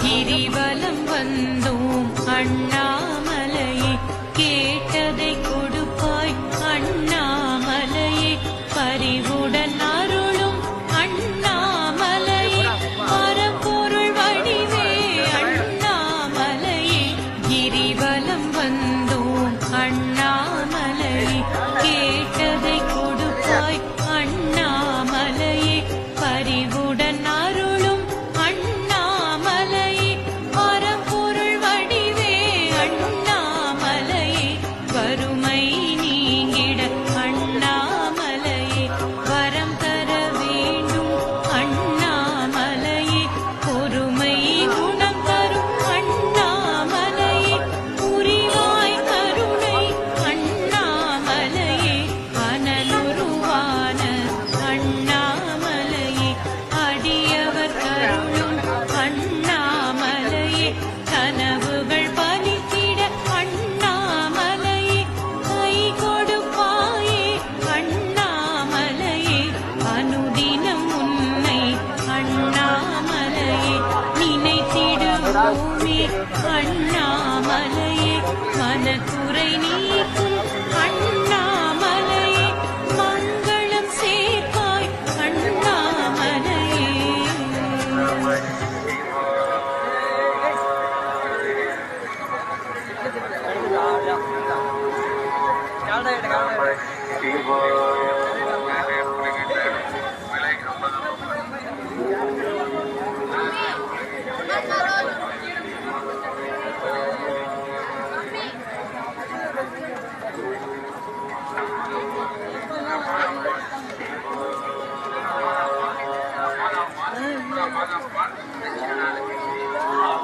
கிரிவலம் வந்தோம் அண்ணாமலையே, கேட்டதை கொடுப்பாய் அண்ணாமலையே, பரிவுடன் அருளும் அண்ணாமலையே, பரம்பொருள் வடிவே அண்ணாமலையே. கிரிவலம் வந்தோம் அண்ணாமலையே, கேட்டதை கொடுப்பாய் அண்ணாமலையே, பரிவுடன் அருளும் அண்ணாமலையே, பரம்பொருள் வடிவே அண்ணாமலையே, வறுமை நீங்கிட அண்ணாமலையே, வரம் தர வேண்டும் அண்ணாமலையே, பொறுமை குணம் தரும் அண்ணாமலையே, புரிவாய் கருணை அண்ணாமலையே, அனலுருவான அண்ணாமலையே, அடியவர் கருளும் அண்ணாமலையே, கனவுகள் பலித்திட அண்ணாமலையே, கை கொடுப்பாயே அண்ணாமலையே, அனுதினம் உன்னை அண்ணாமலையே, நினைத்திடுவோமே அண்ணாமலையே.